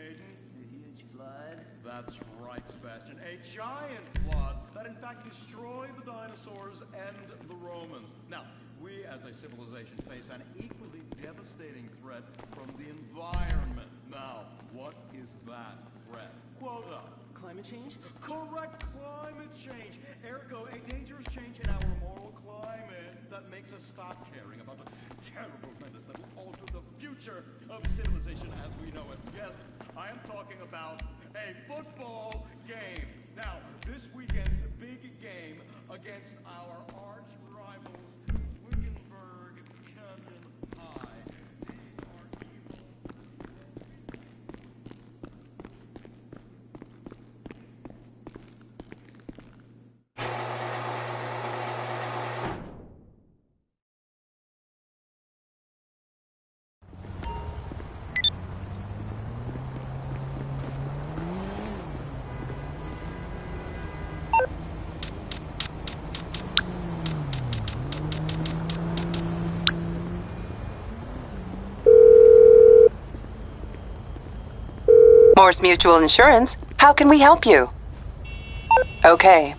Hayden? A huge flood? That's right, Sebastian. A giant flood that in fact destroyed the dinosaurs and the Romans. Now, we as a civilization face an equally devastating threat from the environment. Now, what is that threat? Quote up. Climate change? Correct, climate change. Ergo, a dangerous change in our moral climate that makes us stop caring about the terrible menace that will alter the future of civilization as we know it. Yes, I am talking about a football game. Now, this weekend's big game against our arch rivals, Wickenburg Canyon High. These are evil. Morse Mutual Insurance, how can we help you? Okay.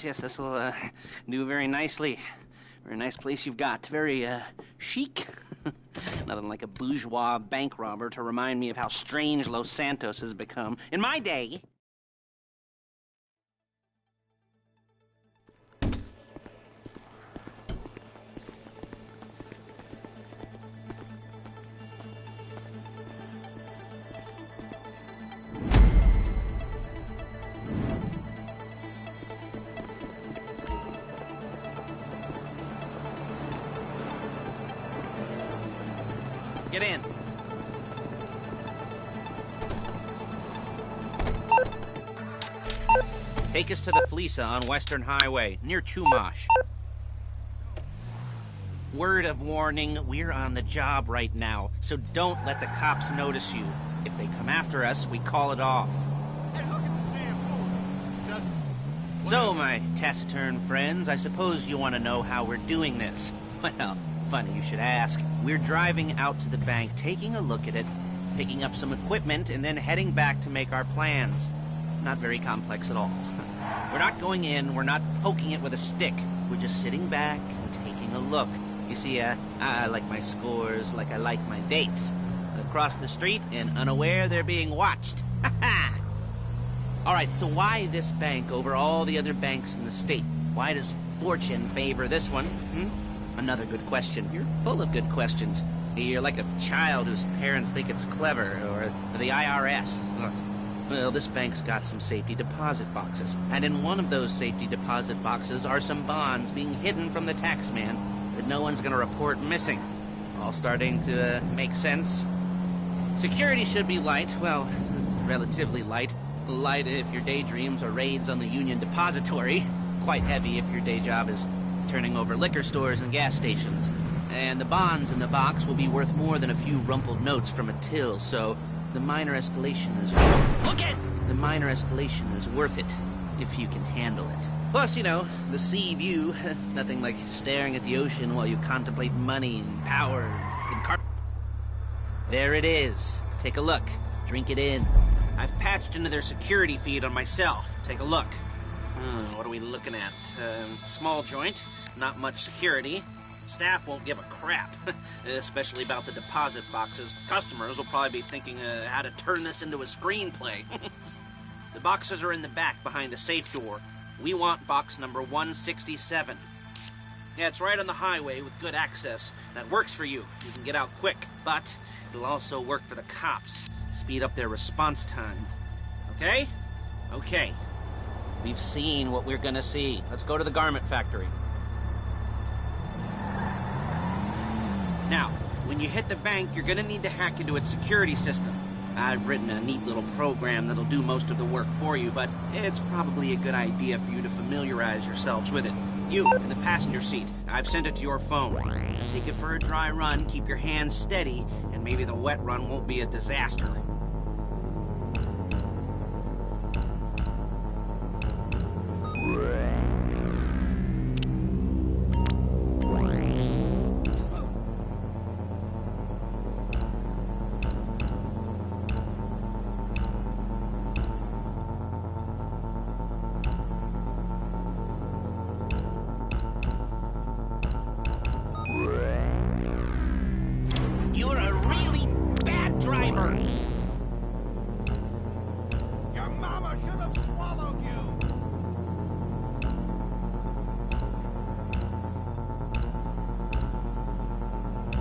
Yes, this will do very nicely. Very nice place you've got. Very chic. Nothing like a bourgeois bank robber to remind me of how strange Los Santos has become in my day. Get in. Take us to the Fleesa on Western Highway, near Chumash. Word of warning, we're on the job right now, so don't let the cops notice you. If they come after us, we call it off. Hey, look at this damn fool. Just... So, my taciturn friends, I suppose you want to know how we're doing this. Well, funny you should ask. We're driving out to the bank, taking a look at it, picking up some equipment, and then heading back to make our plans. Not very complex at all. We're not going in, we're not poking it with a stick. We're just sitting back and taking a look. You see, I like my scores like I like my dates. Across the street and unaware they're being watched. Ha ha! Alright, so why this bank over all the other banks in the state? Why does fortune favor this one? Another good question. You're full of good questions. You're like a child whose parents think it's clever, or the IRS. Ugh. Well, this bank's got some safety deposit boxes, and in one of those safety deposit boxes are some bonds being hidden from the tax man that no one's gonna report missing. All starting to make sense? Security should be light, well, relatively light. Light if your daydreams are raids on the Union Depository. Quite heavy if your day job is turning over liquor stores and gas stations. And the bonds in the box will be worth more than a few rumpled notes from a till, so the minor escalation is... Look it! The minor escalation is worth it, if you can handle it. Plus, you know, the sea view, nothing like staring at the ocean while you contemplate money and power and There it is. Take a look. Drink it in. I've patched into their security feed on my cell. Take a look. What are we looking at? Small joint, not much security. Staff won't give a crap, especially about the deposit boxes. Customers will probably be thinking how to turn this into a screenplay. The boxes are in the back behind a safe door. We want box number 167. Yeah, it's right on the highway with good access. That works for you. You can get out quick, but it'll also work for the cops. Speed up their response time. Okay? Okay. We've seen what we're gonna see. Let's go to the garment factory. Now, when you hit the bank, you're gonna need to hack into its security system. I've written a neat little program that'll do most of the work for you, but it's probably a good idea for you to familiarize yourselves with it. You, in the passenger seat, I've sent it to your phone. Take it for a dry run, keep your hands steady, and maybe the wet run won't be a disaster. You're a really bad driver. Your mama should have swallowed you.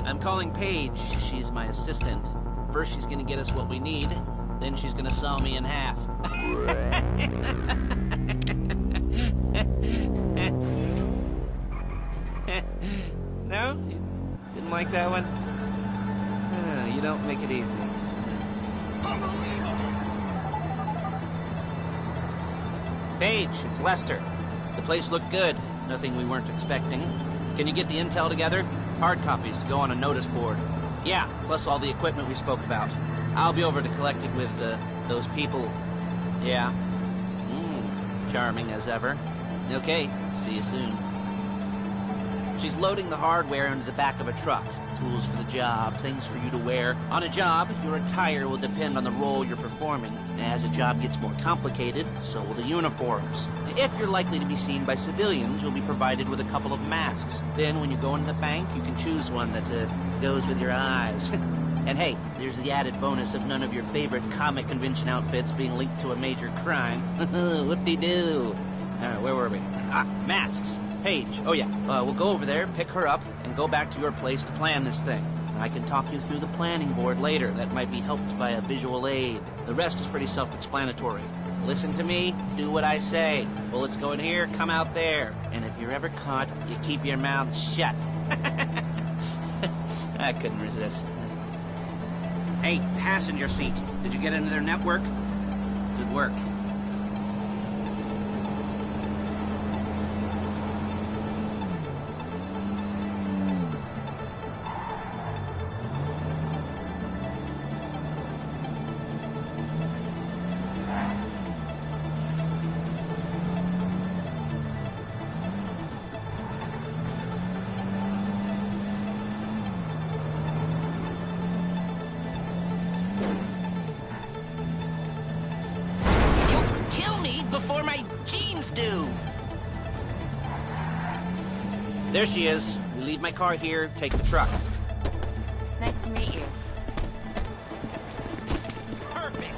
I'm calling Paige. She's my assistant. First she's gonna get us what we need, then she's gonna saw me in half. No? You didn't like that one? You don't make it easy. Paige, it's Lester. The place looked good. Nothing we weren't expecting. Can you get the intel together? Hard copies to go on a notice board. Yeah, plus all the equipment we spoke about. I'll be over to collect it with, those people. Yeah. Charming as ever. Okay, see you soon. She's loading the hardware into the back of a truck. Tools for the job, things for you to wear. On a job, your attire will depend on the role you're performing. As a job gets more complicated, so will the uniforms. If you're likely to be seen by civilians, you'll be provided with a couple of masks. Then when you go into the bank, you can choose one that goes with your eyes. And hey, there's the added bonus of none of your favorite comic convention outfits being linked to a major crime. Whoop-de-doo. Where were we? Masks. Paige. Oh yeah, we'll go over there, pick her up, and go back to your place to plan this thing. I can talk you through the planning board later. That might be helped by a visual aid. The rest is pretty self-explanatory. Listen to me, do what I say. Bullets go in here, come out there. And if you're ever caught, you keep your mouth shut. I couldn't resist. Hey, passenger seat. Did you get into their network? Good work. before my jeans do. There she is. You leave my car here, take the truck. Nice to meet you. Perfect.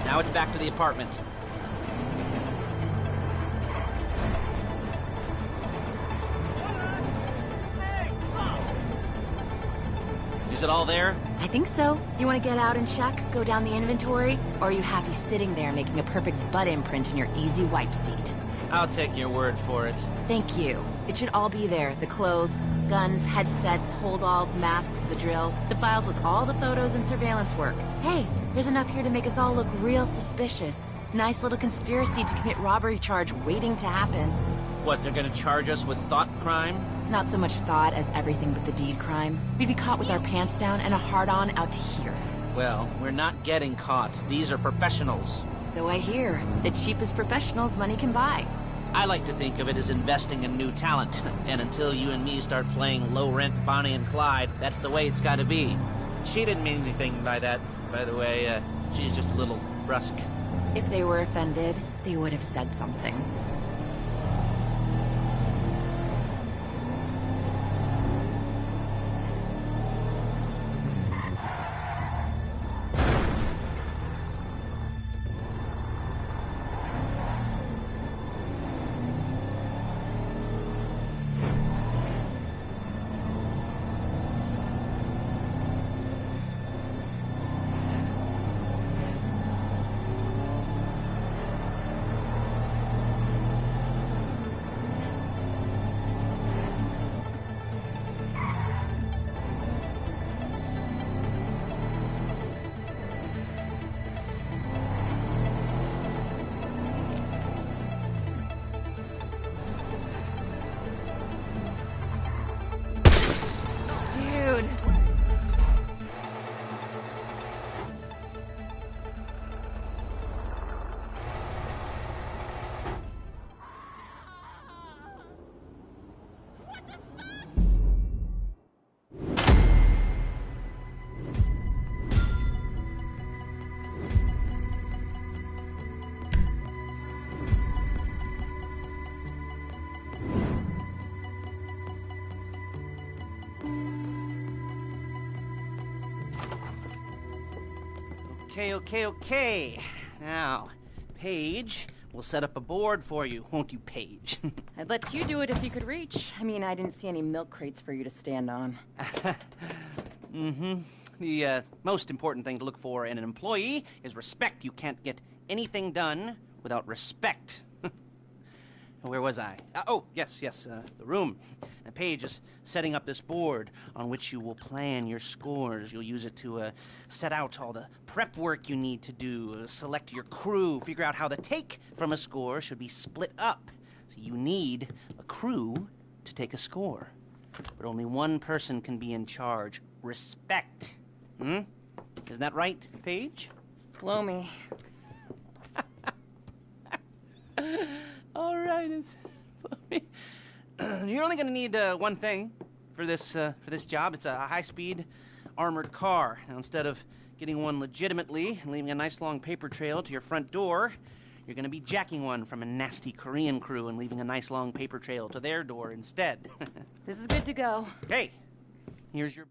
Now it's back to the apartment. Is it all there? I think so. You want to get out and check, go down the inventory, or are you happy sitting there making a perfect butt imprint in your easy wipe seat? I'll take your word for it. Thank you. It should all be there. The clothes, guns, headsets, holdalls, masks, the drill, the files with all the photos and surveillance work. Hey, there's enough here to make us all look real suspicious. Nice little conspiracy to commit robbery charge waiting to happen. What, they're gonna charge us with thought crime? Not so much thought as everything but the deed crime. We'd be caught with our pants down and a hard-on out to here. Well, we're not getting caught. These are professionals. So I hear. The cheapest professionals money can buy. I like to think of it as investing in new talent. And until you and me start playing low-rent Bonnie and Clyde, that's the way it's gotta be. She didn't mean anything by that, by the way. She's just a little brusque. If they were offended, they would have said something. Dude. Okay. Now, Paige, we'll set up a board for you, won't you, Paige? I'd let you do it if you could reach. I mean, I didn't see any milk crates for you to stand on. The most important thing to look for in an employee is respect. You can't get anything done without respect. Where was I? Yes, the room. Paige is setting up this board on which you will plan your scores. You'll use it to set out all the prep work you need to do, select your crew, figure out how the take from a score should be split up. So you need a crew to take a score. But only one person can be in charge. Respect. Isn't that right, Paige? Blow me. All right. You're only going to need one thing for this job. It's a high-speed armored car. Now, instead of getting one legitimately and leaving a nice long paper trail to your front door, you're going to be jacking one from a nasty Korean crew and leaving a nice long paper trail to their door instead. This is good to go. Hey, here's your...